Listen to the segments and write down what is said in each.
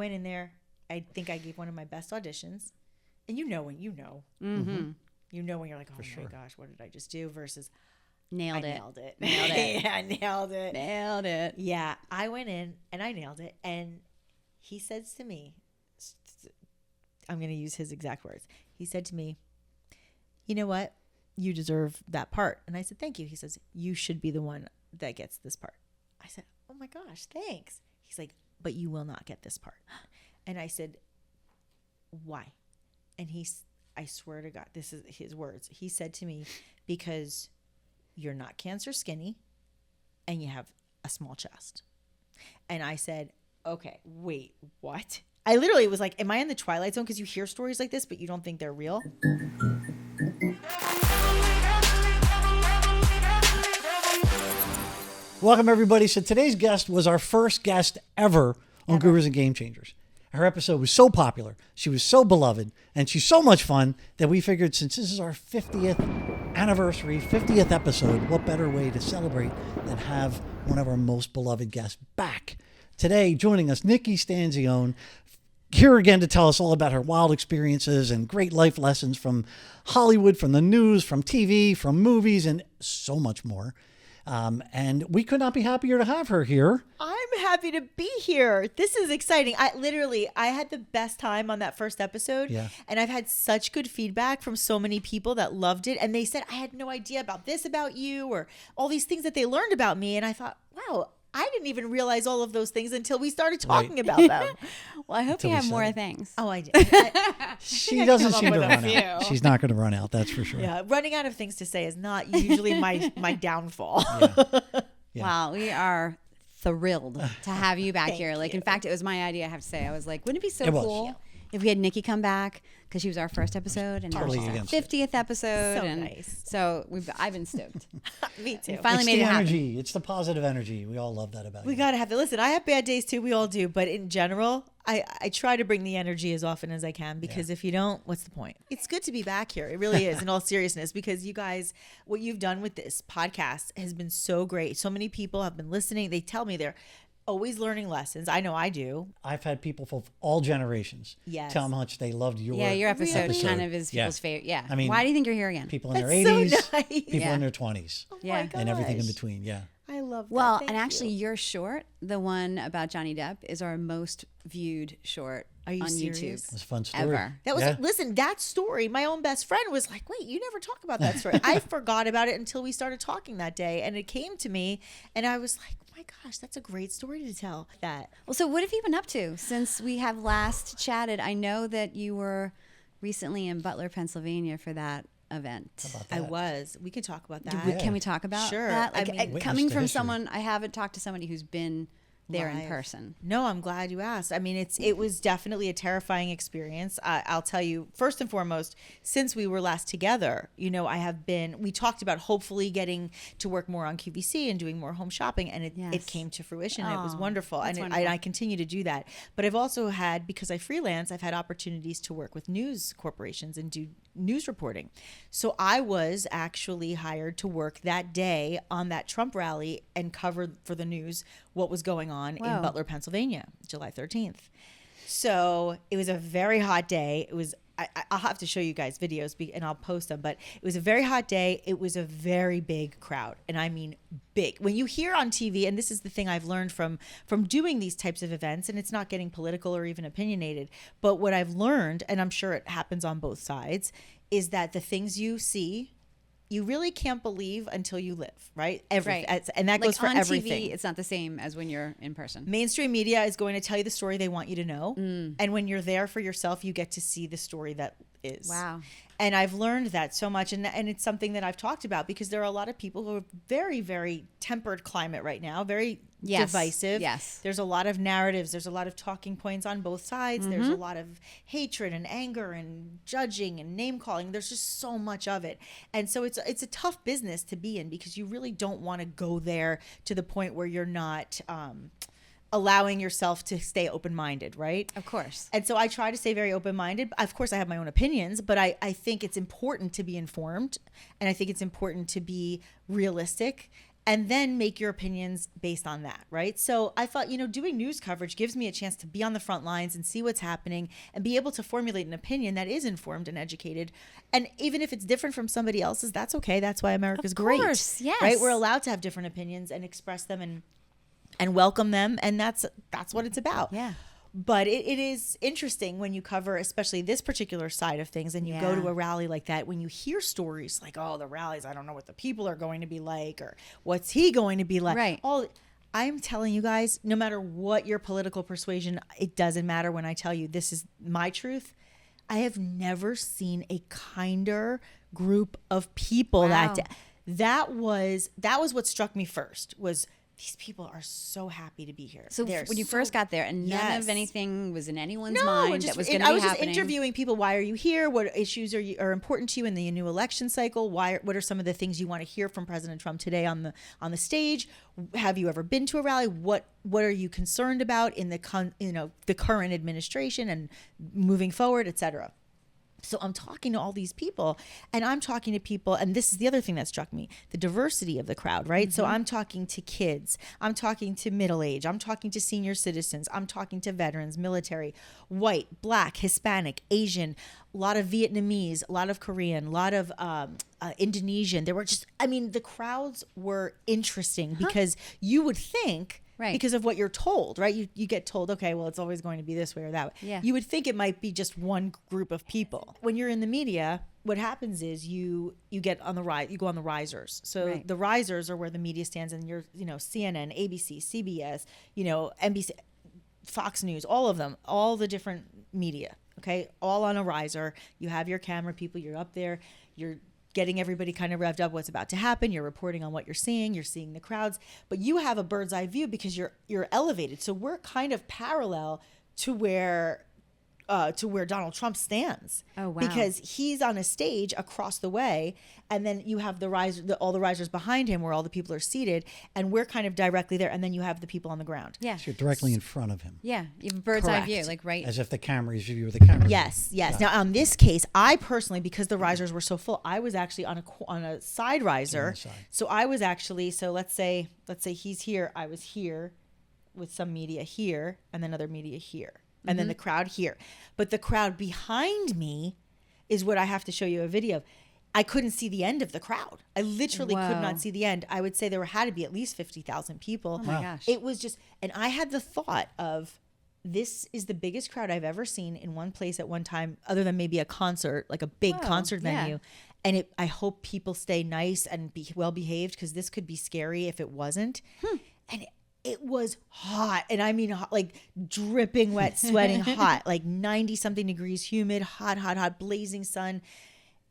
went in there. I think I gave one of my best auditions. And you know when you know. Mm-hmm. You know when you're like, oh my gosh, what did I just do? Versus Nailed it. Yeah, I nailed it. Nailed it. Yeah, I went in and I nailed it. And he says to me, I'm going to use his exact words. He said to me, you know what? You deserve that part. And I said, thank you. He says, you should be the one that gets this part. I said, oh my gosh, thanks. He's like, but you will not get this part. And I said, why? And I swear to God, this is his words. He said to me, because you're not cancer skinny and you have a small chest. And I said, okay, wait, what? I literally was like, am I in the Twilight Zone? Because you hear stories like this, but you don't think they're real. Welcome, everybody. So today's guest was our first guest ever on Gurus and Game Changers. Her episode was so popular, she was so beloved, and she's so much fun that we figured since this is our 50th anniversary, 50th episode, what better way to celebrate than have one of our most beloved guests back. Today, joining us, Nikki Stanzione, here again to tell us all about her wild experiences and great life lessons from Hollywood, from the news, from TV, from movies, and so much more. And we could not be happier to have her here. I'm happy to be here. This is exciting. I had the best time on that first episode. Yeah. And I've had such good feedback from so many people that loved it. And they said, I had no idea about this about you or all these things that they learned about me. And I thought, wow, I didn't even realize all of those things until we started talking about them. Well, I hope Until you we have said more it. things. Oh, I did. She doesn't seem to with a run few. out. She's not going to run out, that's for sure. Yeah, running out of things to say is not usually my downfall. Yeah. Wow, we are thrilled to have you back here. Like, you. in fact, it was my idea, I have to say. I was like, wouldn't it be so It was. cool if we had Nikki come back? Because she was our first episode, and Totally now she's our against it. 50th episode. So and nice. So I've been stoked. Me too. We finally It's made the it happen. energy. It's the positive energy. We all love that about We you. got to have to listen. I have bad days too. We all do. But in general, I try to bring the energy as often as I can because if you don't, what's the point? It's good to be back here. It really is in all seriousness because you guys, what you've done with this podcast has been so great. So many people have been listening. They tell me they're always learning lessons. I know I do. I've had people from all generations Yes. tell how much they loved your Yeah, your episode Really? kind of is people's favorite. Yeah. I mean, why do you think you're here again? people in their That's so 80s, nice. people Yeah. in their 20s, Oh Yeah. my and everything in gosh. between. Yeah. I love that. Well, Thank and actually, you. your short, the one about Johnny Depp, is our most viewed short Are you on serious? YouTube. It was a fun story. Ever. That was Yeah. listen, that story, my own best friend was like, wait, you never talk about that story. I forgot about it until we started talking that day. And it came to me and I was like, oh my gosh, that's a great story to tell. That Well, so what have you been up to since we have last chatted? I know that you were recently in Butler, Pennsylvania for that event. About I that. was. We could talk about that. Can we talk about Sure. that? I Like, mean- Witness coming to from history. someone, I haven't talked to somebody who's been there in Live. person. No, I'm glad you asked. I mean, it was definitely a terrifying experience. I'll tell you, first and foremost, since we were last together, we talked about hopefully getting to work more on QVC and doing more home shopping. And it Yes. came to fruition. And it was Oh, wonderful. that's And wonderful. I continue to do that. But I've also had, because I freelance, I've had opportunities to work with news corporations and do news reporting. So I was actually hired to work that day on that Trump rally and cover for the news what was going on in Wow. Butler, Pennsylvania, July 13th. So it was a very hot day. It was, I'll have to show you guys videos and I'll post them, but it was a very hot day. It was a very big crowd. And I mean, big. When you hear on TV, and this is the thing I've learned from doing these types of events, and it's not getting political or even opinionated, but what I've learned, and I'm sure it happens on both sides, is that the things you see, you really can't believe until you live, right? Right. And that goes for on everything. TV, it's not the same as when you're in person. Mainstream media is going to tell you the story they want you to know. And when you're there for yourself, you get to see the story that is. Wow. And I've learned that so much. And it's something that I've talked about because there are a lot of people who are very, very tempered climate right now, very Yes. divisive. Yes. There's a lot of narratives. There's a lot of talking points on both sides. There's Mm-hmm. a lot of hatred and anger and judging and name calling. There's just so much of it. And so it's a tough business to be in because you really don't want to go there to the point where you're not allowing yourself to stay open-minded, right? Of course. And so I try to stay very open-minded. Of course, I have my own opinions, but I think it's important to be informed, and I think it's important to be realistic and then make your opinions based on that, right? So I thought, doing news coverage gives me a chance to be on the front lines and see what's happening and be able to formulate an opinion that is informed and educated. And even if it's different from somebody else's, that's okay. That's why America's great. Of course, yes. Right? We're allowed to have different opinions and express them and welcome them. And that's what it's about. Yeah. But it is interesting when you cover, especially this particular side of things, and you go to a rally like that, when you hear stories like, oh, the rallies, I don't know what the people are going to be like, or what's he going to be like. Right. I'm telling you guys, no matter what your political persuasion, it doesn't matter when I tell you this is my truth. I have never seen a kinder group of people that was what struck me first was these people are so happy to be here. So when you first got there and none of anything was in anyone's mind that was going to be happening. I was just interviewing people. Why are you here? What issues are important to you in the new election cycle? What are some of the things you want to hear from President Trump today on the stage? Have you ever been to a rally? What are you concerned about in the current administration and moving forward, et cetera? So I'm talking to all these people, and I'm talking to people, and this is the other thing that struck me, the diversity of the crowd, right? Mm-hmm. So I'm talking to kids, I'm talking to middle age, I'm talking to senior citizens, I'm talking to veterans, military, white, black, Hispanic, Asian, a lot of Vietnamese, a lot of Korean, a lot of Indonesian. There were the crowds were interesting because you would think, right, because of what you're told, right? You get told, okay, well, it's always going to be this way or that way. Yeah. You would think it might be just one group of people. When you're in the media, what happens is you get on the rise, you go on the risers. So the risers are where the media stands, and you're, CNN, ABC, CBS, NBC, Fox News, all of them, all the different media, okay, all on a riser. You have your camera people, you're up there, you're getting everybody kind of revved up what's about to happen. You're reporting on what you're seeing the crowds, but you have a bird's eye view because you're elevated. So we're kind of parallel to where Donald Trump stands. Oh, wow. Because he's on a stage across the way, and then you have all the risers behind him where all the people are seated, and we're kind of directly there, and then you have the people on the ground. Yeah. So you're directly in front of him. Yeah, you have a bird's eye view, right. As if the camera is you with the camera. Yes. Now, on this case, I personally, because the risers were so full, I was actually on a side riser. So I was actually, let's say he's here, I was here with some media here, and then other media here. And then the crowd here. But the crowd behind me is what I have to show you a video of. I couldn't see the end of the crowd. I literally could not see the end. I would say there had to be at least 50,000 people. Oh my gosh. It was just, and I had the thought of, this is the biggest crowd I've ever seen in one place at one time, other than maybe a concert, like a big concert venue. And I hope people stay nice and be well behaved, because this could be scary if it wasn't. And it was hot, and I mean hot, like dripping wet, sweating hot, like 90 something degrees, humid, hot, blazing sun.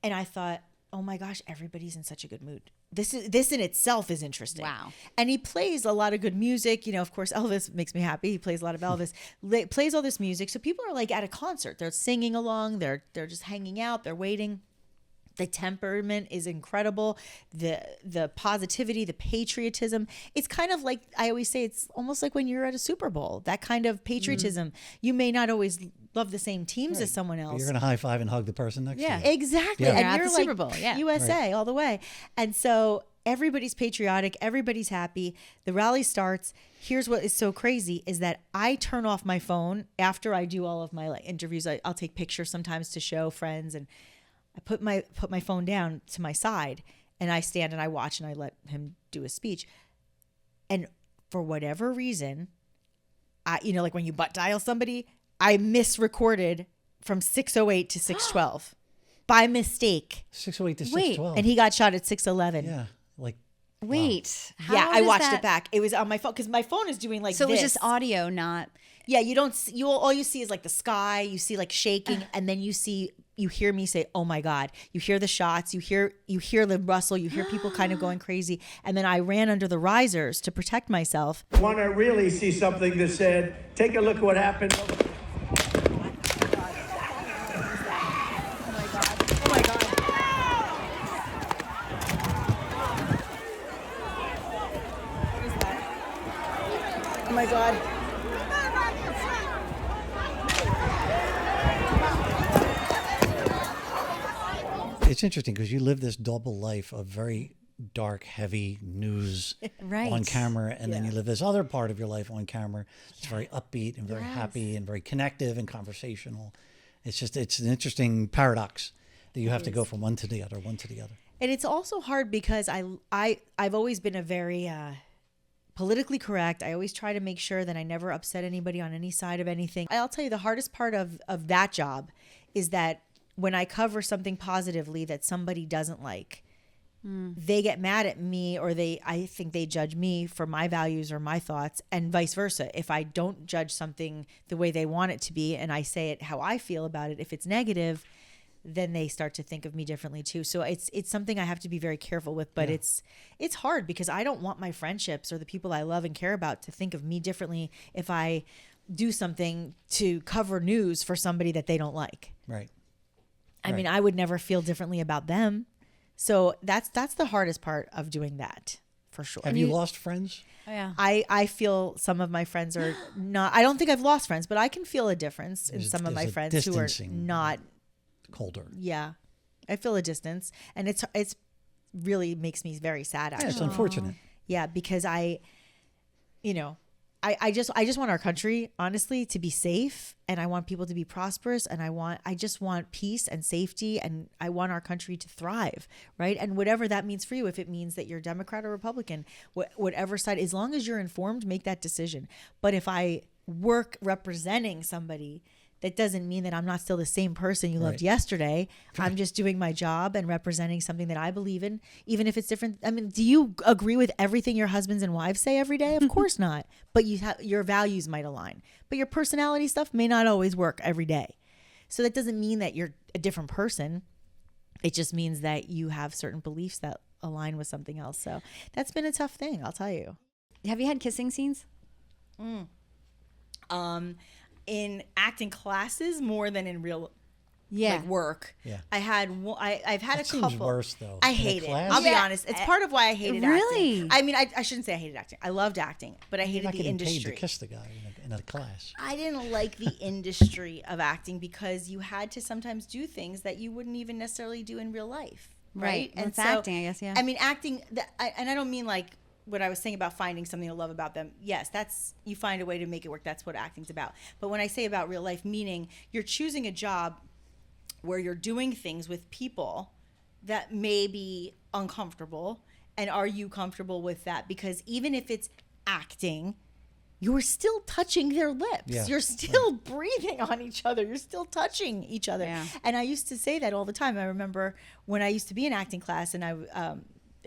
And I thought, oh my gosh, everybody's in such a good mood. This in itself is interesting. Wow. And he plays a lot of good music. Of course, Elvis makes me happy. He plays a lot of Elvis. Plays all this music. So people are like at a concert. They're singing along. They're just hanging out. They're waiting. The temperament is incredible. The positivity, the patriotism. It's kind of like, I always say, it's almost like when you're at a Super Bowl, that kind of patriotism. You may not always love the same teams as someone else. But you're going to high five and hug the person next to you. Exactly. Yeah. And You're at you're the like Super Bowl. Yeah. USA all the way. And so everybody's patriotic. Everybody's happy. The rally starts. Here's what is so crazy is that I turn off my phone after I do all of my interviews. I'll take pictures sometimes to show friends, and I put my phone down to my side, and I stand and I watch, and I let him do his speech. And for whatever reason, like when you butt dial somebody, I misrecorded from 6:08 to 6:12 by mistake. 6:08 to Wait, 6:12. And he got shot at 6:11. Yeah, like. Wait. How I does watched that... it back. It was on my phone because my phone is doing like So this. it was just audio, not... Yeah, you don't. All you see is like the sky. You see like shaking, and then you hear me say, "Oh my God!" You hear the shots. You hear the rustle. You hear people kind of going crazy. And then I ran under the risers to protect myself. Want to really see something that said, "Take a look at what happened." Oh my God. It's interesting because you live this double life of very dark, heavy news Right. on camera, and then you live this other part of your life on camera. It's very upbeat and very happy and very connective and conversational. It's an interesting paradox that you have to go from one to the other, one to the other. And it's also hard because I've always been a very politically correct. I always try to make sure that I never upset anybody on any side of anything. I'll tell you the hardest part of that job is that when I cover something positively that somebody doesn't like, they get mad at me, or I think they judge me for my values or my thoughts, and vice versa. If I don't judge something the way they want it to be and I say it how I feel about it, if it's negative, then they start to think of me differently too. So it's something I have to be very careful with, but it's hard because I don't want my friendships or the people I love and care about to think of me differently if I do something to cover news for somebody that they don't like. Right. I mean, I would never feel differently about them. So that's the hardest part of doing that, for sure. Have you lost friends? Oh, yeah. I feel some of my friends are not, I don't think I've lost friends, but I can feel a difference in some of my there's a friends who are distancing. not. Colder. Yeah. I feel a distance, and it's really makes me very sad, actually. Yeah, it's unfortunate. Yeah, because I just want our country, honestly, to be safe, and I want people to be prosperous, and I just want peace and safety, and I want our country to thrive, right? And whatever that means for you, if it means that you're Democrat or Republican, whatever side, as long as you're informed, make that decision. But if I work representing somebody, that doesn't mean that I'm not still the same person you loved yesterday. I'm just doing my job and representing something that I believe in, even if it's different. I mean, do you agree with everything your husbands and wives say every day? Of course not. But your values might align. But your personality stuff may not always work every day. So that doesn't mean that you're a different person. It just means that you have certain beliefs that align with something else. So that's been a tough thing, I'll tell you. Have you had kissing scenes? In acting classes more than in real work. Yeah. I've had a Seems couple. worse though. I In a hate it. class? I'll be honest. It's part of why I hated Really? acting. I mean, I shouldn't say I hated acting. I loved acting, but I You're hated not the getting paid industry. to kiss the guy in a class. I didn't like the industry of acting because you had to sometimes do things that you wouldn't even necessarily do in real life. Right. Well, it's acting, I guess, yeah. I mean, acting, and I don't mean like what I was saying about finding something to love about them. Yes, that's, you find a way to make it work. That's what acting's about. But when I say about real life, meaning you're choosing a job where you're doing things with people that may be uncomfortable. And are you comfortable with that? Because even if it's acting, you're still touching their lips. Yeah. You're still breathing on each other. You're still touching each other. Yeah. And I used to say that all the time. I remember when I used to be in acting class,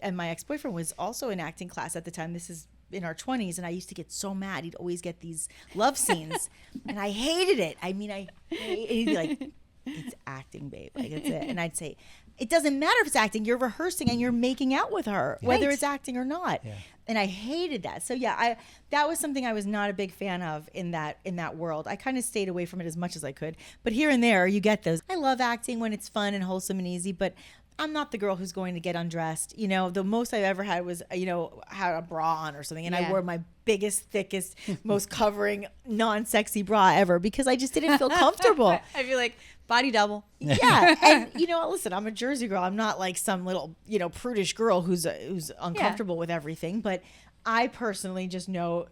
and my ex-boyfriend was also in acting class at the time. This is in our 20s, and I used to get so mad. He'd always get these love scenes, and I hated it. I mean, he'd be like, "It's acting, babe." Like, that's it. And I'd say, "It doesn't matter if it's acting. You're rehearsing and you're making out with her, whether it's acting or not." Yeah. And I hated that. So yeah, that was something I was not a big fan of in that world. I kind of stayed away from it as much as I could. But here and there, you get those. I love acting when it's fun and wholesome and easy, but I'm not the girl who's going to get undressed. You know, the most I've ever had was, had a bra on or something. And I wore my biggest, thickest, most covering, non-sexy bra ever because I just didn't feel comfortable. I feel like body double. Yeah. And, listen, I'm a Jersey girl. I'm not like some little, prudish girl who's uncomfortable with everything. But I personally just know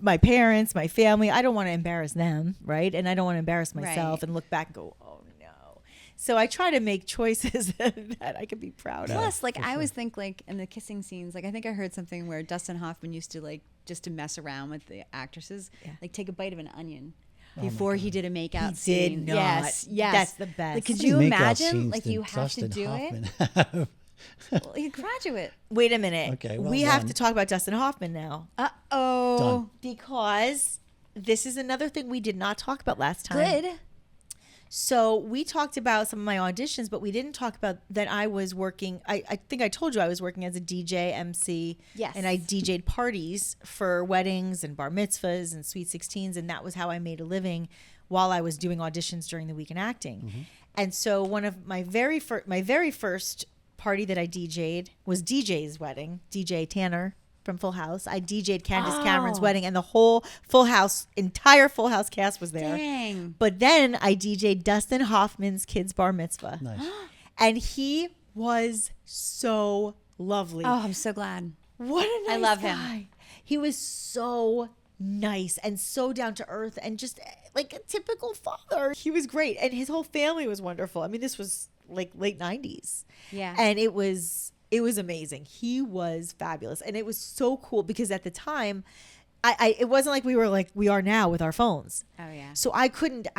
my parents, my family, I don't want to embarrass them, right? And I don't want to embarrass myself and look back and go, oh, no. So I try to make choices that I can be proud of. Plus, I always think in the kissing scenes, I think I heard something where Dustin Hoffman used to just to mess around with the actresses, take a bite of an onion before he did a makeout scene. Did not. Yes. That's the best. Could you Makeout imagine? scenes You did have to Dustin do Hoffman it. have? Well, you graduate. Wait a minute. Okay, well we have done. to talk about Dustin Hoffman now. Uh-oh. Done. Because this is another thing we did not talk about last time. Good. So we talked about some of my auditions, but we didn't talk about that I was working. I think I told you I was working as a DJ, MC. Yes. And I DJ'd parties for weddings and bar mitzvahs and sweet 16s. And that was how I made a living while I was doing auditions during the week in acting. Mm-hmm. And so one of my very first party that I DJ'd was DJ's wedding, DJ Tanner from Full House. I DJ'd Candace Cameron's wedding, and the whole entire Full House cast was there. Dang. But then I DJ'd Dustin Hoffman's kid's bar mitzvah. Nice. And he was so lovely. Oh, I'm so glad. What a nice I love guy. him. He was so nice and so down to earth and just like a typical father. He was great. And his whole family was wonderful. I mean, this was like late 90s. Yeah. And it was amazing. He was fabulous. And it was so cool because at the time, it wasn't like we were like we are now with our phones. Oh yeah. So I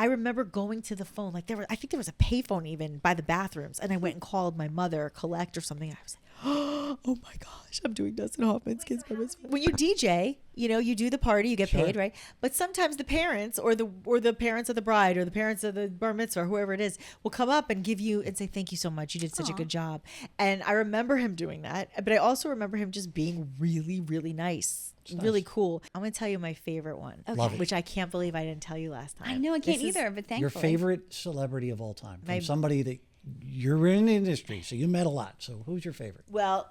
remember going to the phone, like I think there was a payphone even by the bathrooms, and I went and called my mother, collect or something. I was like, oh my gosh, I'm doing Dustin Hoffman's Kids Bar Mitzvah. When you DJ, you do the party, you get paid, right? But sometimes the parents or the parents of the bride or the parents of the bar mitzvah or whoever it is will come up and give you and say, thank you so much. You did such a good job. And I remember him doing that. But I also remember him just being really, really nice. Really cool. I'm going to tell you my favorite one, Love it. which I can't believe I didn't tell you last time. I know I can't This is either, but thankfully. Your favorite celebrity of all time from My- somebody that you're in the industry, so you met a lot. So who's your favorite? Well,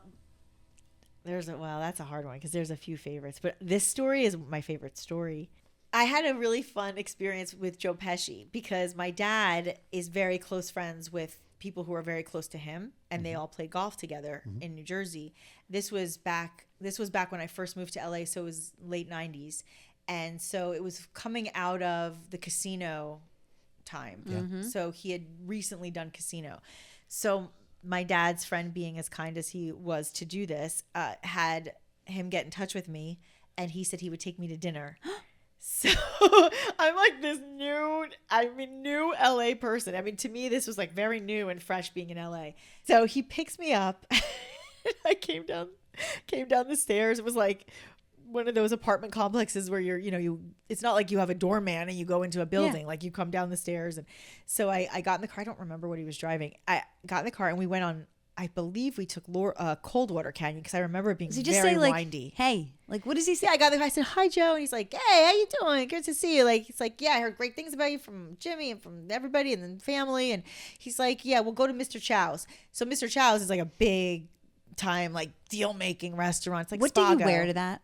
that's a hard one because there's a few favorites, but this story is my favorite story. I had a really fun experience with Joe Pesci because my dad is very close friends with people who are very close to him, and they all played golf together in New Jersey. This was back when I first moved to LA, so it was late 90s. And so it was coming out of the casino time. So he had recently done casino. So my dad's friend, being as kind as he was to do this, had him get in touch with me, and he said he would take me to dinner. So I'm like this new LA person. I mean, to me, this was like very new and fresh being in LA. So he picks me up. I came down the stairs. It was like one of those apartment complexes where it's not like you have a doorman and you go into a building. Like you come down the stairs. And so I got in the car. I don't remember what he was driving. I got in the car and we went on, I believe we took Coldwater Canyon because I remember it being Does he just very say like, windy. hey, like what does he say? Yeah, I got there. I said, hi, Joe. And he's like, hey, how you doing? Good to see you. Like, he's like, yeah, I heard great things about you from Jimmy and from everybody and then family. And he's like, yeah, we'll go to Mr. Chow's. So Mr. Chow's is like a big time, like deal making restaurant. It's like What do you Spago. wear to that?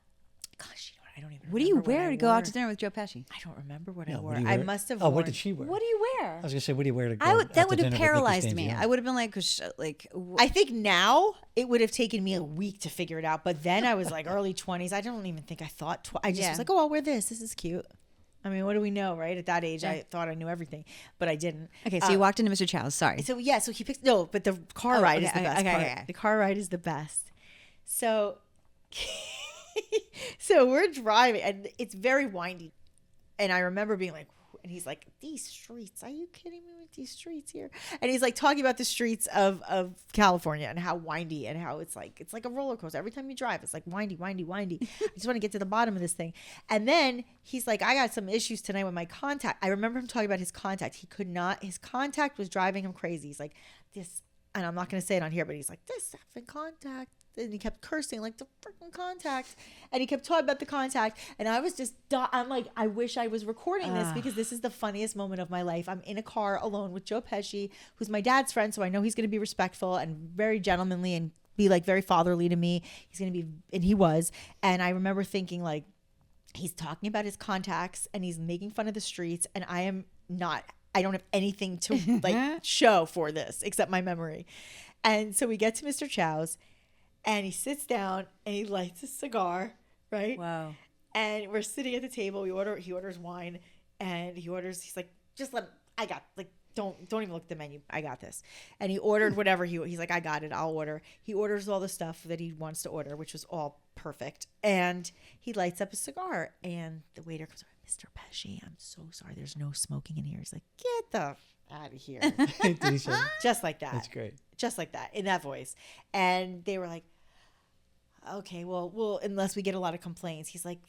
Gosh, I don't even What do you remember what wear I to go wore. out to dinner with Joe Pesci? I don't remember what No, I what wore. do you I wear? must have Oh, worn. what did she wear? What do you wear? I was gonna say, what do you wear to go? That out would to have dinner with Nikki paralyzed me. Stanzione? I would have been like, I think now it would have taken me a week to figure it out. But then I was like early 20s. I don't even think I thought. I just was like, oh, I'll wear this. This is cute. I mean, what do we know, right? At that age, I thought I knew everything, but I didn't. okay, so you walked into Mr. Chow's. Sorry. So yeah, so he picks but the car ride is the best part. Okay. The car ride is the best. So so we're driving and it's very windy. And I remember being like, and he's like, these streets, are you kidding me with these streets here? And he's like talking about the streets of California and how windy and how it's like a roller coaster. Every time you drive, it's like windy, windy, windy. I just want to get to the bottom of this thing. And then he's like, I got some issues tonight with my contact. I remember him talking about his contact. His contact was driving him crazy. He's like, this, and I'm not going to say it on here, but he's like, this effing contact. And he kept cursing like the freaking contact, and he kept talking about the contact, and I was just I'm like, I wish I was recording this because this is the funniest moment of my life. I'm in a car alone with Joe Pesci, who's my dad's friend, so I know he's going to be respectful and very gentlemanly and be like very fatherly to me. He's going to be, and he was. And I remember thinking like, he's talking about his contacts and he's making fun of the streets, and I don't have anything to like show for this except my memory. And so we get to Mr. Chow's. And he sits down and he lights a cigar, right? Wow. And we're sitting at the table. He orders wine, and he's like, just don't even look at the menu. I got this. And he ordered whatever he's like, I got it. I'll order. He orders all the stuff that he wants to order, which was all perfect. And he lights up a cigar, and the waiter comes over, Mr. Pesci, I'm so sorry. There's no smoking in here. He's like, get the out of here. Did he say that? Just like that. That's great. Just like that, in that voice. And they were like, okay, well, unless we get a lot of complaints. He's like,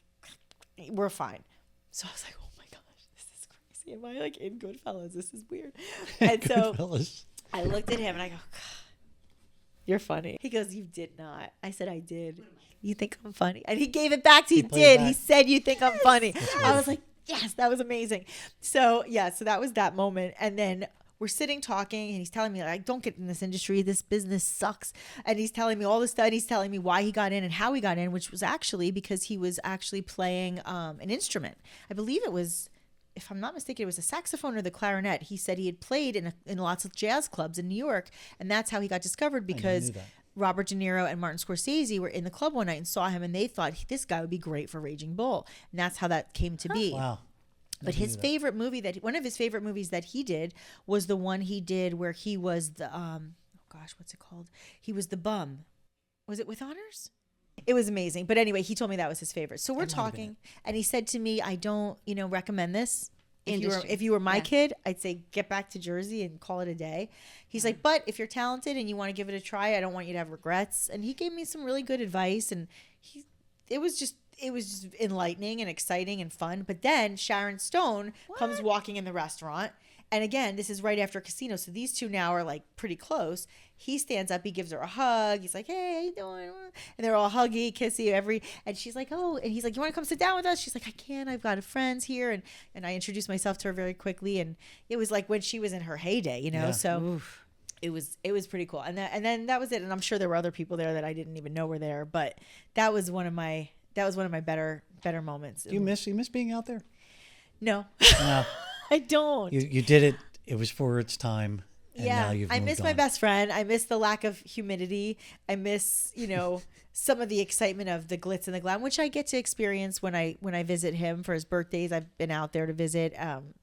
we're fine. So I was like, oh my gosh, this is crazy. Am I like in Goodfellas? This is weird. And so Goodfellas. I looked at him and I go, you're funny. He goes, you did not. I said, I did. You think I'm funny? And he gave it back to you. He did. He said, you think I'm funny. I was like, yes, that was amazing. So yeah, so that was that moment. And then we're sitting talking, and he's telling me, like, don't get in this industry. This business sucks. And he's telling me all this stuff. And he's telling me why he got in and how he got in, which was actually because he was actually playing an instrument. I believe it was, if I'm not mistaken, it was a saxophone or the clarinet. He said he had played in lots of jazz clubs in New York, and that's how he got discovered because Robert De Niro and Martin Scorsese were in the club one night and saw him, and they thought this guy would be great for Raging Bull, and that's how that came to be. Wow. But his favorite movie one of his favorite movies that he did was the one he did where he was the what's it called? He was the bum. Was it With Honors? It was amazing. But anyway, he told me that was his favorite. So we're talking, and he said to me, I don't, recommend this. If you were my kid, I'd say get back to Jersey and call it a day. He's like, but if you're talented and you want to give it a try, I don't want you to have regrets. And he gave me some really good advice, and it was just enlightening and exciting and fun. But then Sharon Stone comes walking in the restaurant. And again, this is right after Casino. So these two now are like pretty close. He stands up, he gives her a hug. He's like, hey, how you doing? And they're all huggy, kissy, and she's like, oh, and he's like, you want to come sit down with us? She's like, I can't, I've got friends here. And I introduced myself to her very quickly. And it was like when she was in her heyday, Yeah. So Oof. it was pretty cool. And then that was it. And I'm sure there were other people there that I didn't even know were there, but that was one of my better moments. Do you miss being out there? No. No. I don't. You did it. It was for its time. And now you've I moved miss my on. best friend. I miss the lack of humidity. I miss, some of the excitement of the glitz and the glam, which I get to experience when I visit him for his birthdays. I've been out there to visit, and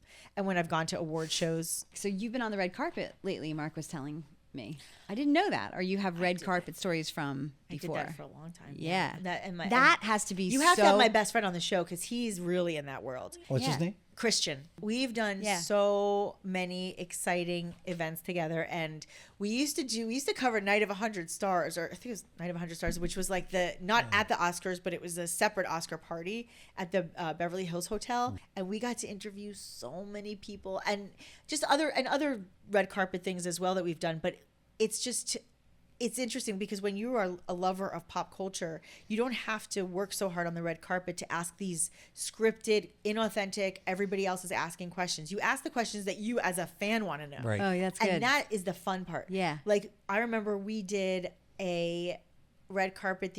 when I've gone to award shows. So you've been on the red carpet lately, Mark was telling me. I didn't know that. Or you have red carpet stories from before. I did that for a long time. Yeah. That that has to be you have to have my best friend on the show because he's really in that world. What's his name? Christian. We've done so many exciting events together, and we used to cover Night of 100 Stars, or I think it was Night of 100 Stars, which was like not at the Oscars, but it was a separate Oscar party at the Beverly Hills Hotel, and we got to interview so many people, and just other red carpet things as well that we've done. But it's interesting because when you are a lover of pop culture, you don't have to work so hard on the red carpet to ask these scripted, inauthentic, everybody else is asking questions. You ask the questions that you as a fan want to know. Right. Oh, that's good. And that is the fun part. Yeah. Like I remember we did a red carpet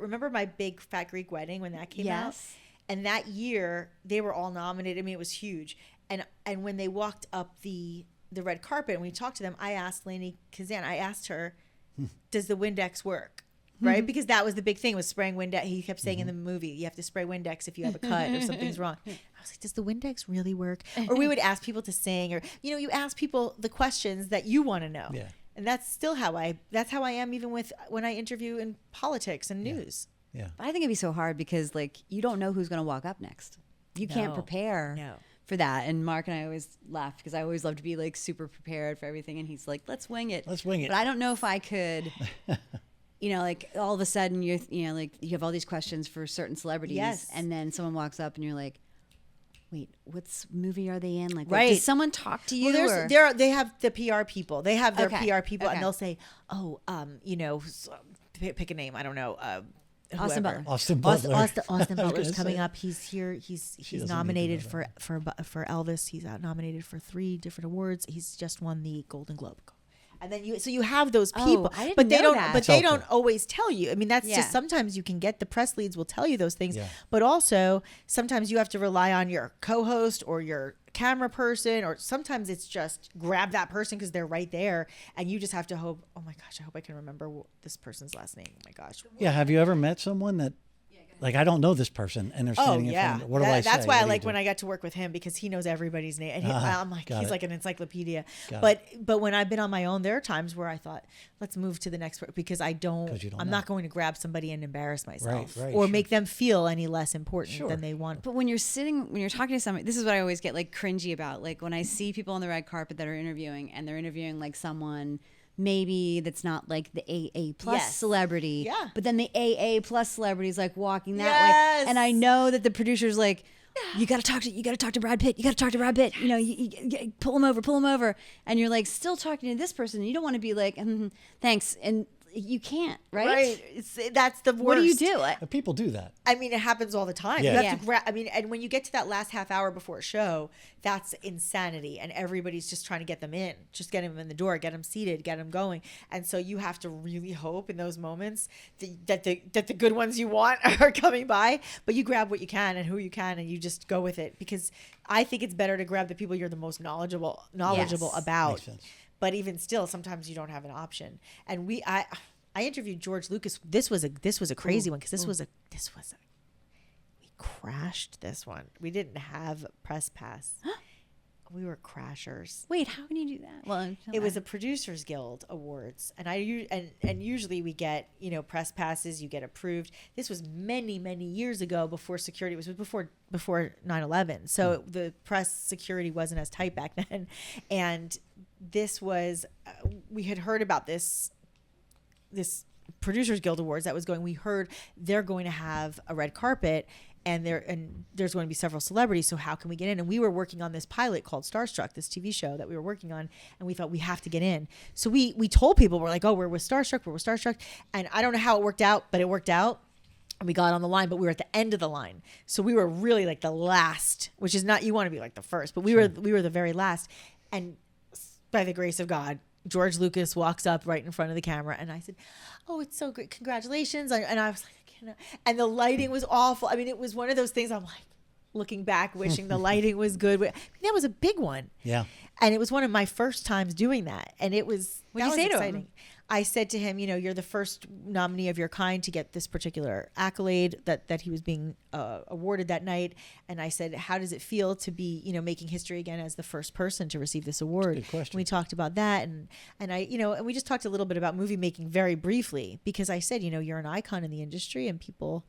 remember my big fat Greek wedding when that came out? Yes. And that year they were all nominated. I mean, it was huge. And when they walked up the red carpet and we talked to them, I asked Lainey Kazan, I asked her, does the Windex work? Right? Because that was the big thing was spraying Windex. He kept saying in the movie, you have to spray Windex if you have a cut or something's wrong. I was like, does the Windex really work? Or we would ask people to sing, or, you ask people the questions that you want to know. Yeah. And that's still how I am even when I interview in politics and news. Yeah. But I think it'd be so hard because you don't know who's going to walk up next. You can't prepare for that. And Mark and I always laugh because I always love to be super prepared for everything. And he's like, let's wing it. Let's wing it. But I don't know if I could, all of a sudden you have all these questions for certain celebrities. Yes. And then someone walks up and you're like, wait, what's movie are they in? Right. Does someone talk to you? Well, they have the PR people. They have their PR people, Okay. and they'll say, pick a name. I don't know. Austin whoever. Butler. Austin Butler. Austin I was Butler's gonna coming say. up. He's here. He's doesn't nominated need to know for Elvis. He's out nominated for 3 different awards. He's just won the Golden Globe. And then you have those people, I didn't but they know don't. that. But It's they helpful. don't always tell you. I mean, that's Yeah. just sometimes you can get the press leads will tell you those things, Yeah. but also sometimes you have to rely on your co-host or your camera person, or sometimes it's just grab that person because they're right there, and you just have to hope. Oh my gosh, I hope I can remember this person's last name. Oh my gosh. Yeah. Have you ever met someone that, I don't know this person, and they're standing in front of me? What do I say? That's why I What do you like do? when I got to work with him because he knows everybody's name. And I'm like, Got he's it. like an encyclopedia. Got But when I've been on my own, there are times where I thought, let's move to the next work because you don't I'm know. not going to grab somebody and embarrass myself Right, or sure. make them feel any less important Sure. than they want. But when you're talking to somebody, this is what I always get cringy about. When I see people on the red carpet that are interviewing and they're interviewing someone maybe that's not the AA plus Yes. celebrity. Yeah. But then the AA plus celebrity is walking that Yes. way. And I know that the producer's you got to talk to Brad Pitt. You got to talk to Brad Pitt. You pull him over. And you're still talking to this person. You don't want to be thanks. And you can't, right? Right. That's the worst. What do you do? But people do that. I mean, it happens all the time. Yeah. You have to grab. I mean, and when you get to that last half hour before a show, that's insanity, and everybody's just trying to get them in, just get them in the door, get them seated, get them going, and so you have to really hope in those moments that the good ones you want are coming by, but you grab what you can and who you can, and you just go with it because I think it's better to grab the people you're the most knowledgeable Yes. about. Makes sense. But even still, sometimes you don't have an option. And I interviewed George Lucas. This was a crazy one because we crashed this one. We didn't have press pass. We were crashers. Wait, how can you do that? Well, It was a Producers Guild Awards, and usually we get press passes. You get approved. This was many years ago before security was before 9/11. So the press security wasn't as tight back then, and this was we had heard about this Producers Guild Awards that was going. We heard they're going to have a red carpet. And there's going to be several celebrities. So how can we get in? And we were working on this pilot called Starstruck, this TV show that we were working on. And we thought we have to get in. So we told people, we're like, oh, we're with Starstruck. We're with Starstruck. And I don't know how it worked out, but it worked out. And we got on the line, but we were at the end of the line. So we were really like the last, which is not, you want to be like the first, but we were the very last. And by the grace of God, George Lucas walks up right in front of the camera. And I said, oh, it's so great. Congratulations. And I was like, and the lighting was awful. I mean, it was one of those things I'm like looking back, wishing the lighting was good. I mean, that was a big one. Yeah. And it was one of my first times doing that. And it was, What'd you say to him? I said to him, you're the first nominee of your kind to get this particular accolade that he was being awarded that night. And I said, how does it feel to be, making history again as the first person to receive this award? Good question. And we talked about that. And I, and we just talked a little bit about movie making very briefly, because I said, you're an icon in the industry and people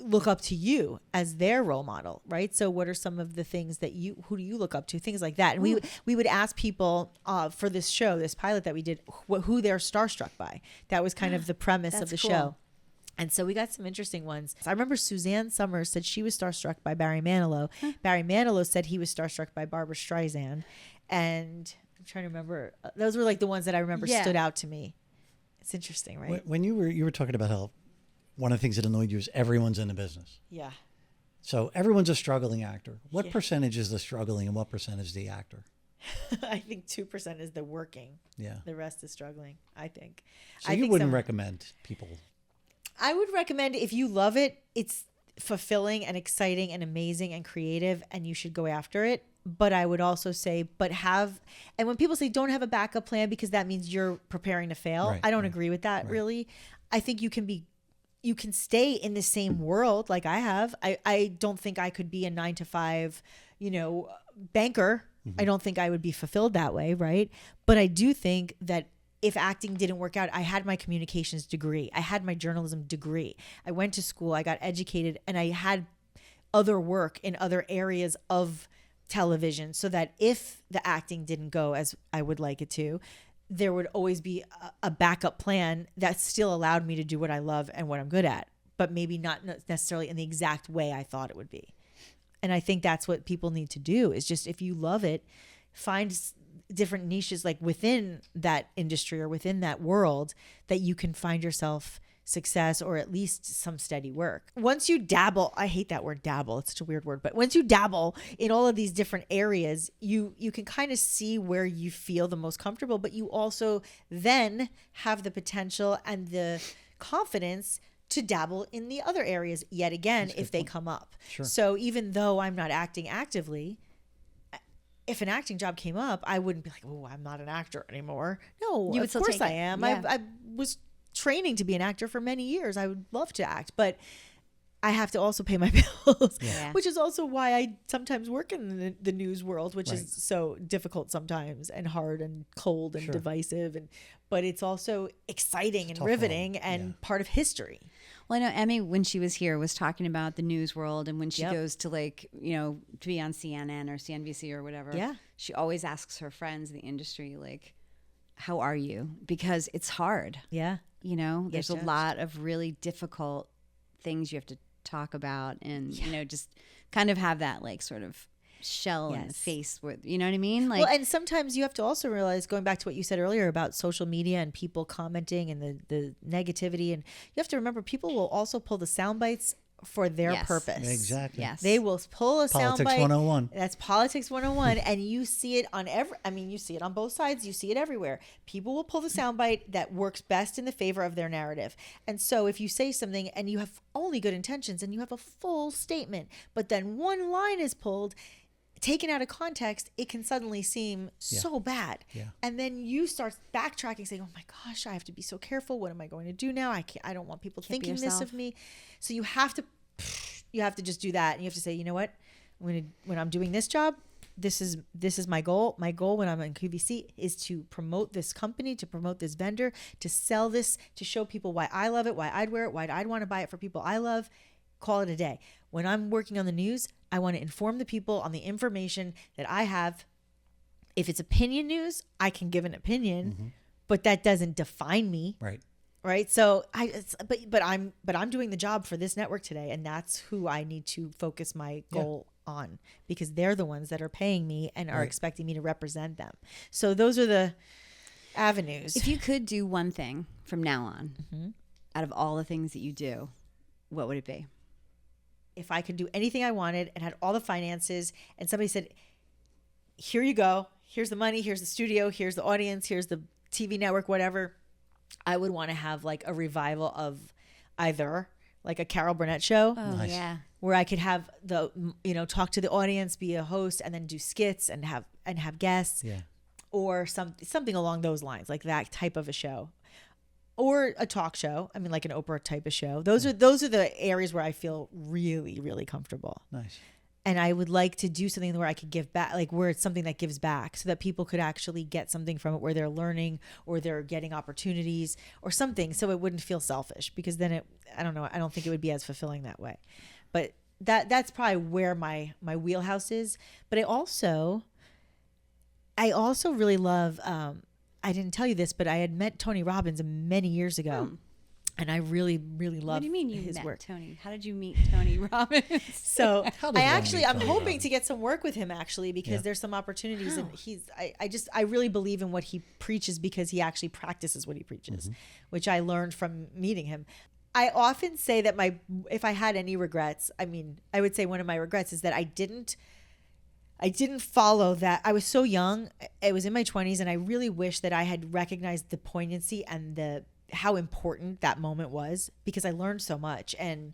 look up to you as their role model, right? So what are some of the things that who do you look up to? Things like that. And we would ask people for this show, this pilot that we did, who they're starstruck by. That was kind of the premise of the show. And so we got some interesting ones. I remember Suzanne Summers said she was starstruck by Barry Manilow. Barry Manilow said he was starstruck by Barbara Streisand. And I'm trying to remember. Those were like the ones that I remember stood out to me. It's interesting, right? When you were talking about how one of the things that annoyed you is everyone's in the business. Yeah. So everyone's a struggling actor. What percentage is the struggling and what percentage is the actor? I think 2% is the working. Yeah. The rest is struggling, I think. So you wouldn't recommend people? I would recommend, if you love it, it's fulfilling and exciting and amazing and creative, and you should go after it. But I would also say, and when people say don't have a backup plan because that means you're preparing to fail, Right, I don't agree with that, really. I think you can stay in the same world like I have. I don't think I could be a 9-to-5, banker. I don't think I would be fulfilled that way, right? But I do think that if acting didn't work out, I had my communications degree. I had my journalism degree. I went to school, I got educated, and I had other work in other areas of television, so that if the acting didn't go as I would like it to, there would always be a backup plan that still allowed me to do what I love and what I'm good at, but maybe not necessarily in the exact way I thought it would be. And I think that's what people need to do, is just, if you love it, find different niches like within that industry or within that world that you can find yourself success, or at least some steady work. Once you dabble, I hate that word dabble, it's such a weird word, but once you dabble in all of these different areas, you can kind of see where you feel the most comfortable, but you also then have the potential and the confidence to dabble in the other areas yet again if they come up. Sure. So even though I'm not acting actively, if an acting job came up, I wouldn't be like, oh, I'm not an actor anymore. No, You would of still course take I it. am. Yeah. I was training to be an actor for many years. I would love to act, but I have to also pay my bills, Yeah. which is also why I sometimes work in the news world, which Right. is so difficult sometimes and hard and cold and Sure. divisive. But it's also exciting and tough riveting one. and Yeah. part of history. Well, I know Emmy, when she was here, was talking about the news world, and when she Yep. goes to to be on CNN or CNBC or whatever, Yeah. she always asks her friends in the industry, like, how are you? Because it's hard. Yeah. There's a judged. lot of really difficult things you have to talk about, and, just kind of have that sort of shell in the Yes. face with, you know what I mean? Well, and sometimes you have to also realize, going back to what you said earlier about social media and people commenting and the negativity, and you have to remember, people will also pull the sound bites for their Yes. purpose. Exactly. Yes. They will pull a sound Politics bite. 101. That's politics 101. And you see it on you see it on both sides. You see it everywhere. People will pull the sound bite that works best in the favor of their narrative. And so if you say something and you have only good intentions and you have a full statement, but then one line is pulled, taken out of context, it can suddenly seem so bad. Yeah. And then you start backtracking saying, oh my gosh, I have to be so careful. What am I going to do now? I don't want people thinking this of me. So you have to just do that. And you have to say, you know what, when I'm doing this job, this is my goal. My goal when I'm in QVC is to promote this company, to promote this vendor, to sell this, to show people why I love it, why I'd wear it, why I'd want to buy it for people I love. Call it a day. When I'm working on the news, I want to inform the people on the information that I have. If it's opinion news, I can give an opinion, but that doesn't define me. Right. So but I'm doing the job for this network today, and that's who I need to focus my goal on, because they're the ones that are paying me and are expecting me to represent them. So those are the avenues. If you could do one thing from now on, out of all the things that you do, what would it be? If I could do anything I wanted and had all the finances, and somebody said, here you go, here's the money, here's the studio, here's the audience, here's the TV network, whatever, I would want to have like a revival of either like a Carol Burnett show. Oh, Nice. yeah. Where I could have talk to the audience, be a host, and then do skits and have guests, or something along those lines, like that type of a show, or a talk show. I mean, like an Oprah type of show. Those are the areas where I feel really, really comfortable. Nice. And I would like to do something where I could give back, like where it's something that gives back, so that people could actually get something from it, where they're learning or they're getting opportunities or something, so it wouldn't feel selfish, because then I don't think it would be as fulfilling that way. But that's probably where my wheelhouse is. But I also really love, I didn't tell you this, but I had met Tony Robbins many years ago. And I really, really love his work. What do you mean you met Tony? How did you meet Tony Robbins? So I'm hoping Robbins? to get some work with him, actually, because there's some opportunities. And I really believe in what he preaches, because he actually practices what he preaches, which I learned from meeting him. I often say that if I had any regrets, I would say one of my regrets is that I didn't follow that. I was so young. I was in my 20s, and I really wish that I had recognized the poignancy and how important that moment was, because I learned so much, and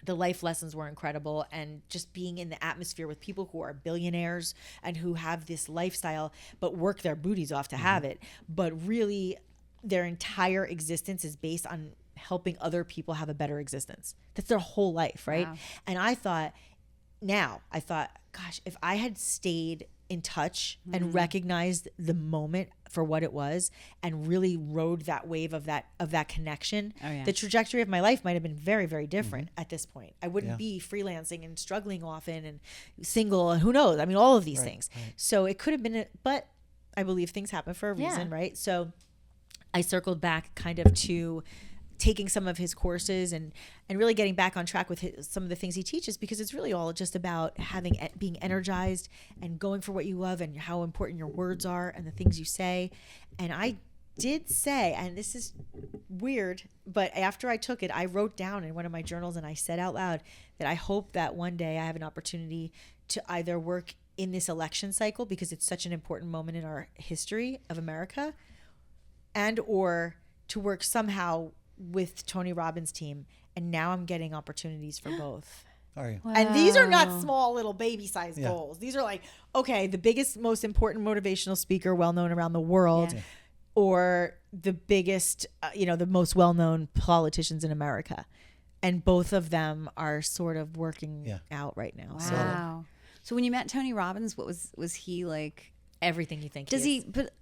the life lessons were incredible. And just being in the atmosphere with people who are billionaires and who have this lifestyle, but work their booties off to have it. But really, their entire existence is based on helping other people have a better existence. That's their whole life, right? Wow. And I thought, gosh, if I had stayed in touch and recognized the moment for what it was, and really rode that wave of that connection, the trajectory of my life might have been very, very different at this point. I wouldn't be freelancing and struggling often and single, and who knows? I mean, all of these things. Right. So it could have been, but I believe things happen for a reason, right? So I circled back kind of to taking some of his courses and really getting back on track with some of the things he teaches, because it's really all just about being energized and going for what you love, and how important your words are and the things you say. And I did say, and this is weird, but after I took it, I wrote down in one of my journals, and I said out loud that I hope that one day I have an opportunity to either work in this election cycle, because it's such an important moment in our history of America, and or to work somehow with Tony Robbins' team. And now I'm getting opportunities for both. Are you? Wow. And these are not small little baby sized goals. These are like, okay, the biggest, most important motivational speaker, well known around the world, or the biggest, the most well known politicians in America. And both of them are sort of working out right now. Wow. So when you met Tony Robbins, what was he like? Everything you think. But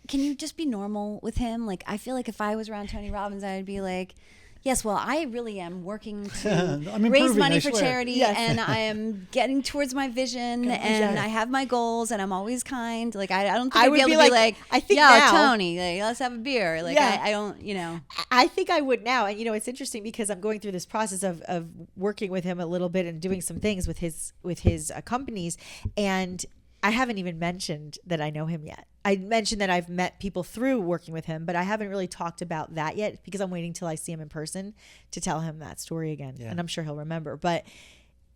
can you just be normal with him? Like, I feel like if I was around Tony Robbins, I'd be like, yes, well, I really am working to raise money for charity, and I am getting towards my vision, and I have my goals, and I'm always kind. Like, I don't think I'd be able to be like, I think now, Tony, like, let's have a beer. Like, I don't, I think I would now. And, it's interesting, because I'm going through this process of working with him a little bit and doing some things with his companies. And I haven't even mentioned that I know him yet. I mentioned that I've met people through working with him, but I haven't really talked about that yet, because I'm waiting till I see him in person to tell him that story again. And I'm sure he'll remember. But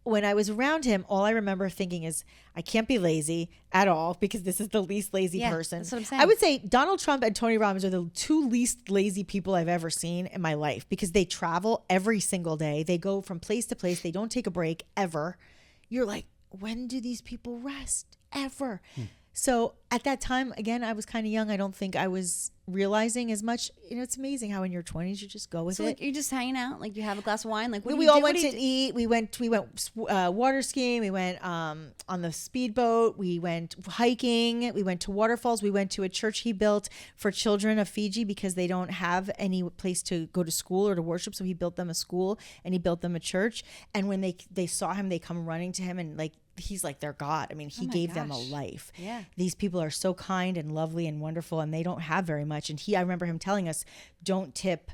when I was around him, all I remember thinking is, I can't be lazy at all, because this is the least lazy person. That's what I'm saying. I would say Donald Trump and Tony Robbins are the two least lazy people I've ever seen in my life, because they travel every single day. They go from place to place. They don't take a break ever. You're like, when do these people rest ever? So at that time, again, I was kind of young. I don't think I was realizing as much. It's amazing how in your 20s you just go with So it. like you're just hanging out, like you have a glass of wine, like what do We you all do? went to eat. We went water skiing. We went on the speedboat. We went hiking. We went to waterfalls. We went to a church he built for children of Fiji because they don't have any place to go to school or to worship. So he built them a school and he built them a church. And when they saw him, they come running to him and like he's like their God. I mean, he gave them a life. Yeah. These people are so kind and lovely and wonderful, and they don't have very much. And I remember him telling us, don't tip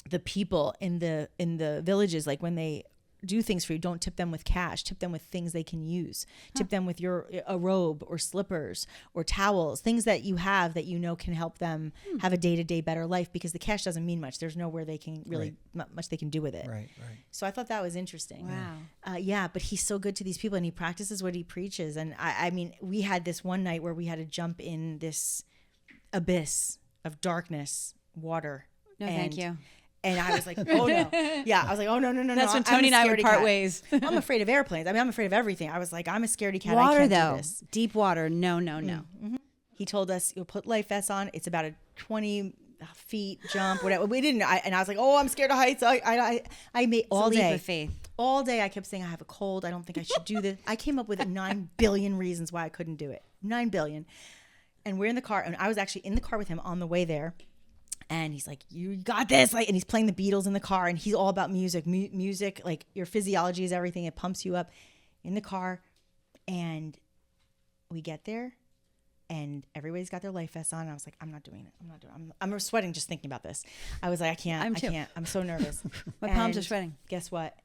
the people in the villages, like when they do things for you, don't tip them with cash, tip them with things they can use. Tip them with a robe or slippers or towels, things that you have that can help them have a day-to-day better life, because the cash doesn't mean much. There's nowhere they can really not much they can do with it. Right. So I thought that was interesting. Wow. But he's so good to these people and he practices what he preaches. And I mean, we had this one night where we had to jump in this abyss of darkness, water. No, thank you. And I was like, oh no. Yeah. I was like, oh no. That's when I'm Tony a and I would scaredy part cat. ways. I'm afraid of airplanes. I mean, I'm afraid of everything. I was like, I'm a scaredy cat. Water I can't though, do this. deep water. No. He told us you'll put life vests on. It's about a 20 feet jump, whatever. We didn't. And I was like, oh, I'm scared of heights. I made all It's a leap day. of faith. All day I kept saying I have a cold. I don't think I should do this. I came up with 9 billion reasons why I couldn't do it. 9 billion. And we're in the car, and I was actually in the car with him on the way there. And he's like, you got this. Like, and he's playing the Beatles in the car, and he's all about music. Music, like your physiology is everything. It pumps you up in the car. And we get there, and everybody's got their life vests on. And I was like, I'm not doing it. I'm sweating just thinking about this. I was like, I can't. I'm so nervous. My palms are And sweating. Guess what?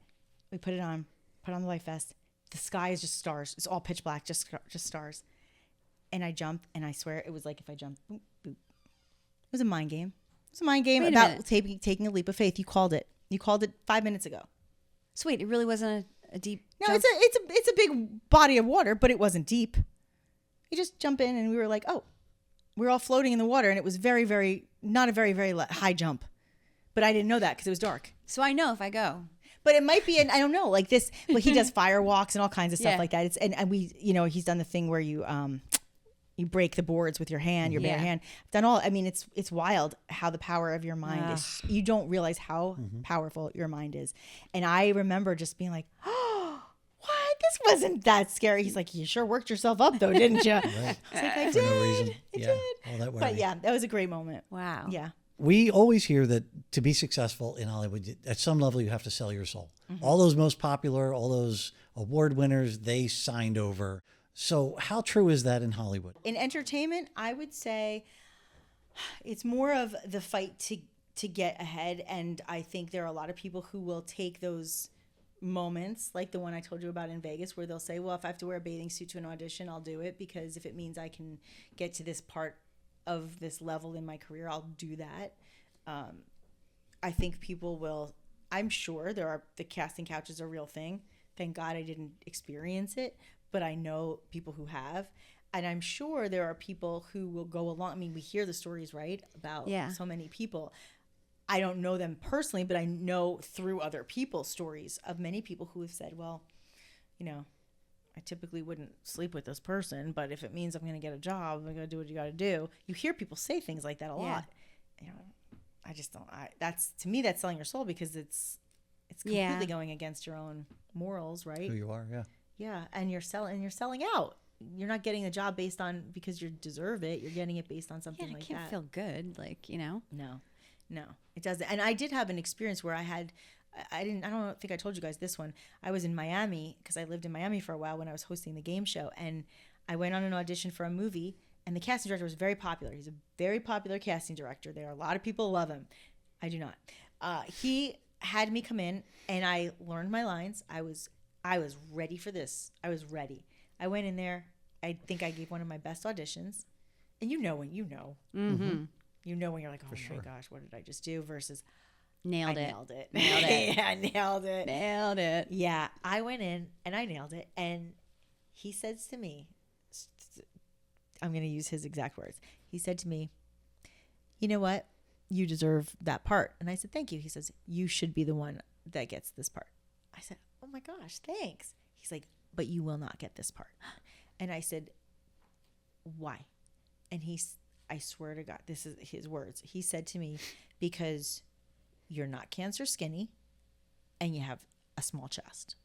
We put on the life vest. The sky is just stars. It's all pitch black, just stars. And I jumped, and I swear it was like if I jumped, boop, boop. It was a mind game. It was a mind game about taking a leap of faith. You called it. You called it 5 minutes ago. So wait, it really wasn't a deep. No, jump? it's a big body of water, but it wasn't deep. You just jump in, and we were like, oh, we're all floating in the water, and it was very, very not a very, very high jump. But I didn't know that because it was dark. So I know if I go. But it might be, and I don't know, like this. But he does fire walks and all kinds of stuff Yeah. like that. And we, he's done the thing where you break the boards with your hand, your bare hand. I've done all. I mean, it's wild how the power of your mind is. You don't realize how powerful your mind is. And I remember just being like, oh, what? This wasn't that scary. He's like, you sure worked yourself up though, didn't you? Right. I was like, I For did. no reason. I Yeah. did. All that But yeah, that was a great moment. Wow. Yeah. We always hear that to be successful in Hollywood, at some level, you have to sell your soul. All those most popular, all those award winners, they signed over. So how true is that in Hollywood? In entertainment, I would say it's more of the fight to get ahead. And I think there are a lot of people who will take those moments, like the one I told you about in Vegas, where they'll say, well, if I have to wear a bathing suit to an audition, I'll do it, because if it means I can get to this part of this level in my career, I'll do that. I think people will, I'm sure the casting couch is a real thing. Thank God I didn't experience it, but I know people who have. And I'm sure there are people who will go along. I mean, we hear the stories, right, about so many people. I don't know them personally, but I know through other people's stories of many people who have said, well, I typically wouldn't sleep with this person, but if it means I'm going to get a job, I'm going to do what you got to do. You hear people say things like that a lot. I just don't. To me, that's selling your soul, because it's completely going against your own morals, right? Who you are, yeah. Yeah, and you're selling out. You're not getting a job based on because you deserve it. You're getting it based on something like that. I can't feel good, No, it doesn't. And I did have an experience where I don't think I told you guys this one. I was in Miami because I lived in Miami for a while when I was hosting the game show, and I went on an audition for a movie, and the casting director was very popular. He's a very popular casting director. There are a lot of people who love him. I do not. He had me come in, and I learned my lines. I was ready for this. I was ready. I went in there. I think I gave one of my best auditions, and when you know. Mm-hmm. You know when you're like, oh my gosh, what did I just do? Versus Nailed it. Yeah, I nailed it. Nailed it. Yeah, I went in and I nailed it. And he says to me, I'm going to use his exact words. He said to me, you know what? You deserve that part. And I said, thank you. He says, you should be the one that gets this part. I said, oh my gosh, thanks. He's like, but you will not get this part. And I said, why? And I swear to God, this is his words. He said to me, because you're not cancer skinny and you have a small chest.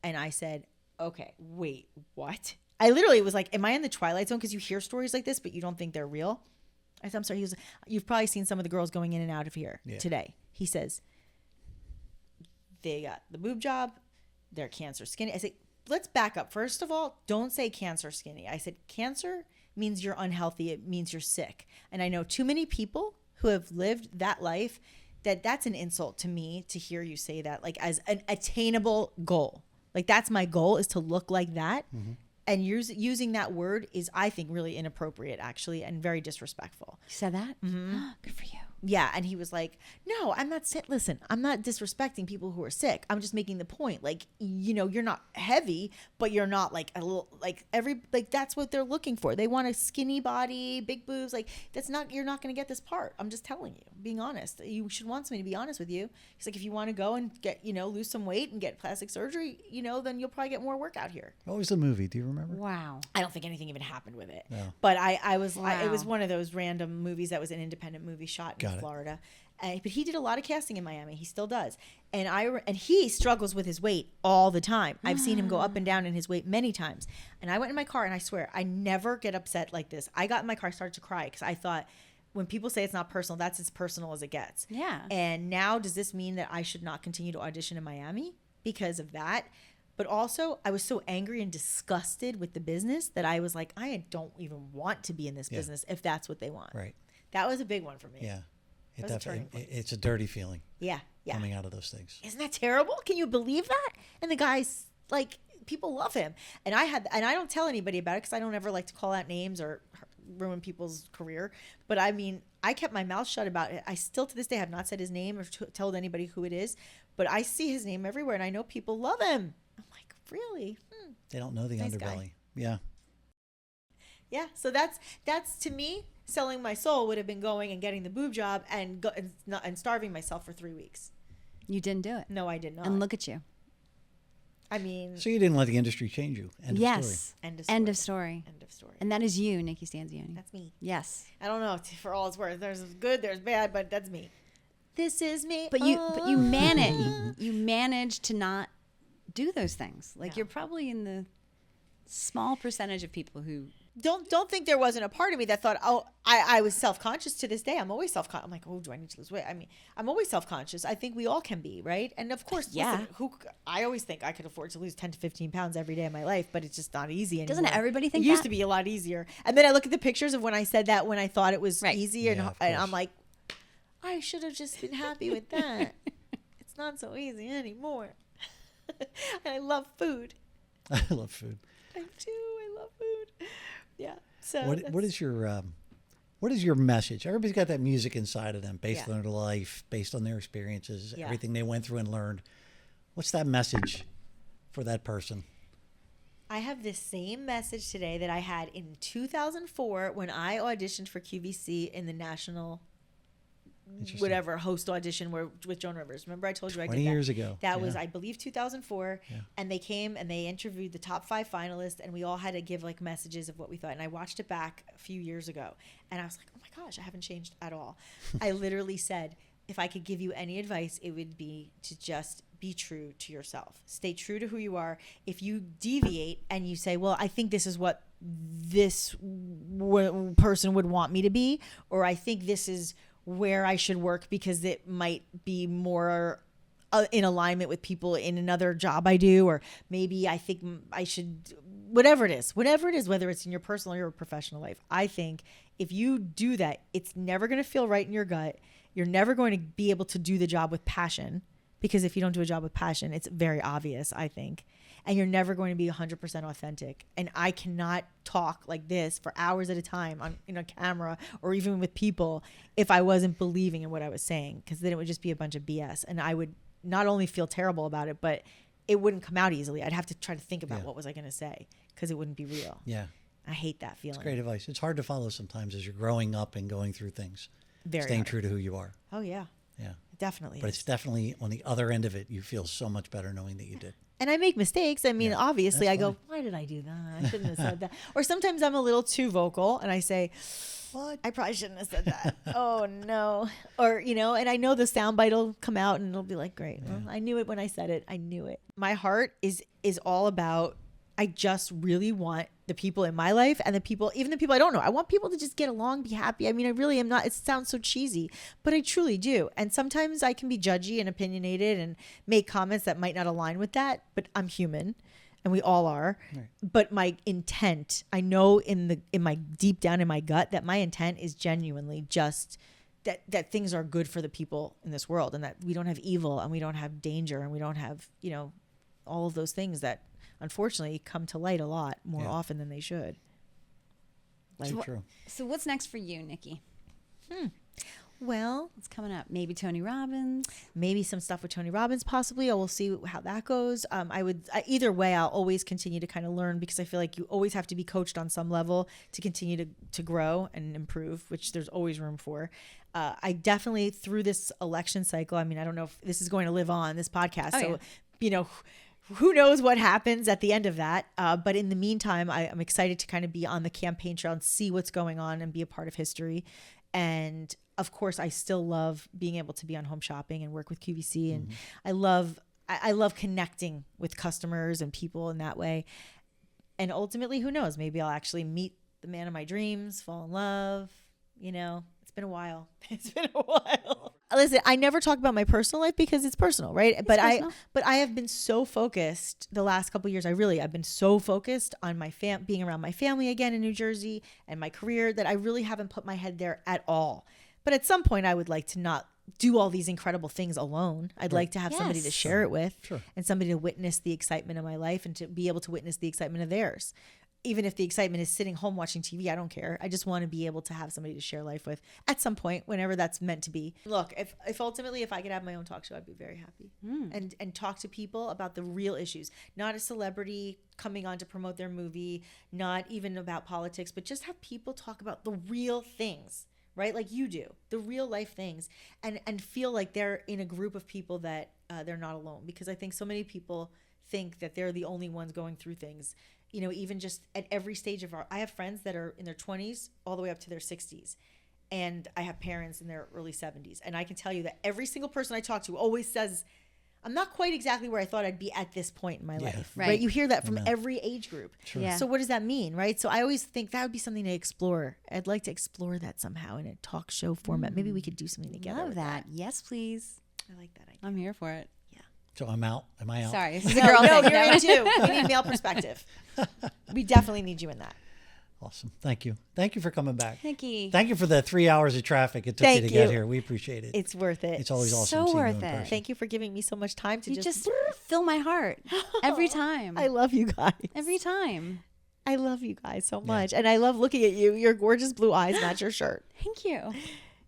And I said, okay, wait, what? I literally was like, am I in the Twilight Zone? Because you hear stories like this, but you don't think they're real. I said, I'm sorry. He was, you've probably seen some of the girls going in and out of here today. He says, they got the boob job. They're cancer skinny. I said, let's back up. First of all, don't say cancer skinny. I said, cancer means you're unhealthy. It means you're sick. And I know too many people who have lived that life that's an insult to me to hear you say that, like as an attainable goal. Like that's my goal, is to look like that. Mm-hmm. And using that word is, I think, really inappropriate, actually, and very disrespectful. You said that? Mm-hmm. Good for you. Yeah. And he was like, no, I'm not sick. Listen, I'm not disrespecting people who are sick. I'm just making the point. Like, you know, you're not heavy, but you're not like a little, like that's what they're looking for. They want a skinny body, big boobs. Like you're not going to get this part. I'm just telling you, being honest. You should want somebody to be honest with you. He's like, if you want to go and get, lose some weight and get plastic surgery, then you'll probably get more work out here. What was the movie? Do you remember? Wow. I don't think anything even happened with it. No. But it was one of those random movies that was an independent movie shot in Florida. But he did a lot of casting in Miami. He still does. And he struggles with his weight all the time. I've seen him go up and down in his weight many times. And I went in my car, and I swear, I never get upset like this. I got in my car, started to cry, because I thought, when people say it's not personal, that's as personal as it gets. Yeah. And now, does this mean that I should not continue to audition in Miami because of that? But also, I was so angry and disgusted with the business that I was like, I don't even want to be in this business if that's what they want. Right. That was a big one for me. Yeah. It's a dirty feeling. Yeah. Coming out of those things. Isn't that terrible? Can you believe that? And the guy's like, people love him. And I don't tell anybody about it because I don't ever like to call out names or ruin people's career. But I mean, I kept my mouth shut about it. I still to this day have not said his name or told anybody who it is. But I see his name everywhere, and I know people love him. I'm like, really? They don't know the nice underbelly. Guy. Yeah. Yeah. So that's to me, selling my soul would have been going and getting the boob job and starving myself for 3 weeks. You didn't do it. No, I did not. And look at you. I mean, so you didn't let the industry change you. End of story. End of story. And that is you, Nikki Stanzione. That's me. Yes. I don't know, for all it's worth. There's good, there's bad, but that's me. This is me. But you managed to not do those things. Like you're probably in the small percentage of people who don't think there wasn't a part of me that thought, oh, I was self-conscious to this day. I'm always self-conscious. I'm like, oh, do I need to lose weight? I mean, I'm always self-conscious. I think we all can be, right? And of course, listen, I always think I could afford to lose 10 to 15 pounds every day of my life, but it's just not easy anymore. Doesn't everybody think it used to be a lot easier? And then I look at the pictures of when I said that, when I thought it was easy, and I'm like, I should have just been happy with that. It's not so easy anymore. And I love food. I love food. I do. I love food. Yeah. So what is your message? Everybody's got that music inside of them, based on their life, based on their experiences, everything they went through and learned. What's that message for that person? I have the same message today that I had in 2004 when I auditioned for QVC in the national host audition with Joan Rivers. Remember I told you I did that? 20 years ago. That was, I believe, 2004. Yeah. And they came and they interviewed the top 5 finalists, and we all had to give like messages of what we thought. And I watched it back a few years ago, and I was like, oh my gosh, I haven't changed at all. I literally said, if I could give you any advice, it would be to just be true to yourself. Stay true to who you are. If you deviate and you say, well, I think this is what this person would want me to be, or I think this is where I should work because it might be more in alignment with people in another job I do, or maybe I think I should, whatever it is, whether it's in your personal or your professional life. I think if you do that, it's never going to feel right in your gut. You're never going to be able to do the job with passion, because if you don't do a job with passion, it's very obvious, I think. And you're never going to be 100% authentic. And I cannot talk like this for hours at a time in a camera or even with people if I wasn't believing in what I was saying, because then it would just be a bunch of BS. And I would not only feel terrible about it, but it wouldn't come out easily. I'd have to try to think about what was I going to say, because it wouldn't be real. Yeah. I hate that feeling. It's great advice. It's hard to follow sometimes as you're growing up and going through things. Staying hard. True to who you are. Oh, yeah. Yeah. It definitely But it's definitely on the other end of it, you feel so much better knowing that you did. And I make mistakes. I mean, Yeah, obviously, that's I go, fine. why did I do that? I shouldn't have said that. Or sometimes I'm a little too vocal and I say, What? I probably shouldn't have said that. Oh, no. Or, and I know the soundbite will come out and it'll be like, great. Well, I knew it when I said it. I knew it. My heart is all about, I just really want the people in my life and even the people I don't know. I want people to just get along, be happy. I mean, I really am not, it sounds so cheesy, but I truly do. And sometimes I can be judgy and opinionated and make comments that might not align with that, but I'm human and we all are. Right. But my intent, I know in my deep down in my gut that my intent is genuinely just that things are good for the people in this world and that we don't have evil and we don't have danger and we don't have, all of those things that unfortunately come to light a lot more often than they should. True. So what's next for you, Nikki? Well, What's coming up? Maybe Tony Robbins. maybe some stuff with Tony Robbins possibly. We'll see how that goes. Either way, I'll always continue to kind of learn because I feel like you always have to be coached on some level to continue to grow and improve, which there's always room for. I definitely, through this election cycle, I mean, I don't know if this is going to live on this podcast. Who knows what happens at the end of that. But in the meantime, I'm excited to kind of be on the campaign trail and see what's going on and be a part of history. And of course, I still love being able to be on Home Shopping and work with QVC. And I love connecting with customers and people in that way. And ultimately, who knows? Maybe I'll actually meet the man of my dreams, fall in love. It's been a while. Listen, I never talk about my personal life because it's personal, right? But I have been so focused the last couple of years. I've been so focused on my being around my family again in New Jersey and my career that I really haven't put my head there at all. But at some point, I would like to not do all these incredible things alone. I'd like to have somebody to share it with and somebody to witness the excitement of my life and to be able to witness the excitement of theirs. Even if the excitement is sitting home watching TV, I don't care. I just want to be able to have somebody to share life with at some point, whenever that's meant to be. Look, if ultimately, if I could have my own talk show, I'd be very happy and talk to people about the real issues, not a celebrity coming on to promote their movie, not even about politics, but just have people talk about the real things, right? Like you do, the real life things, and feel like they're in a group of people that they're not alone. Because I think so many people think that they're the only ones going through things. Even just at every stage of I have friends that are in their 20s all the way up to their 60s. And I have parents in their early 70s. And I can tell you that every single person I talk to always says, I'm not quite exactly where I thought I'd be at this point in my life. Right? You hear that from every age group. Sure. Yeah. So what does that mean, right? So I always think that would be something to explore. I'd like to explore that somehow in a talk show format. Maybe we could do something together. Love with that. Yes, please. I like that idea. I'm here for it. So I'm out. Am I out? Sorry, this is a girl No, thing. you're in too. We need male perspective. We definitely need you in that. Awesome. Thank you. Thank you for coming back. Nikki. Thank you for the 3 hours of traffic it took you to get here. We appreciate it. It's worth it. It's always awesome So seeing worth you in it. person. Thank you for giving me so much time to You just fill my heart every time. I love you guys. Every time. I love you guys so much. And I love looking at you. Your gorgeous blue eyes match your shirt. Thank you.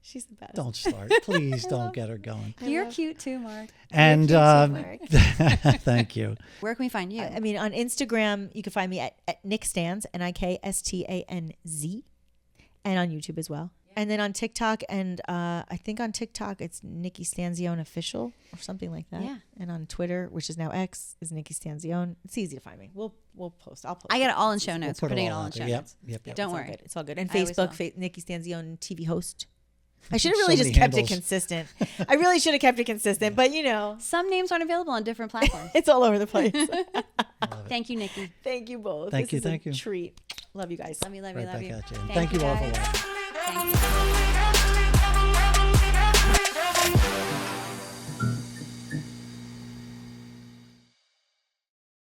She's the best. Don't start. Please don't get her going. You're cute too, Mark. And Mark. thank you. Where can we find you? I mean, on Instagram, you can find me at Nick Stanz, NIKSTANZ, and on YouTube as well. And then on TikTok, and I think on TikTok, it's Nikki Stanzione Official or something like that. Yeah. And on Twitter, which is now X, is Nikki Stanzione. It's easy to find me. We'll post. I'll post. I got it all in show notes. We'll We're put it putting it all all in out show there. notes. Yep. It's Don't all worry. good. It's all good. And I always Facebook, Nikki Stanzione TV host. I should have So really just many kept it handles. consistent. I really should have kept it consistent, but Some names aren't available on different platforms. it's all over the place. Thank you, Nikki. Thank you both. Thank you. This is a treat. Love you guys. Love you, love Right you, love back you. at you. And thank you all for guys. watching. Thank you.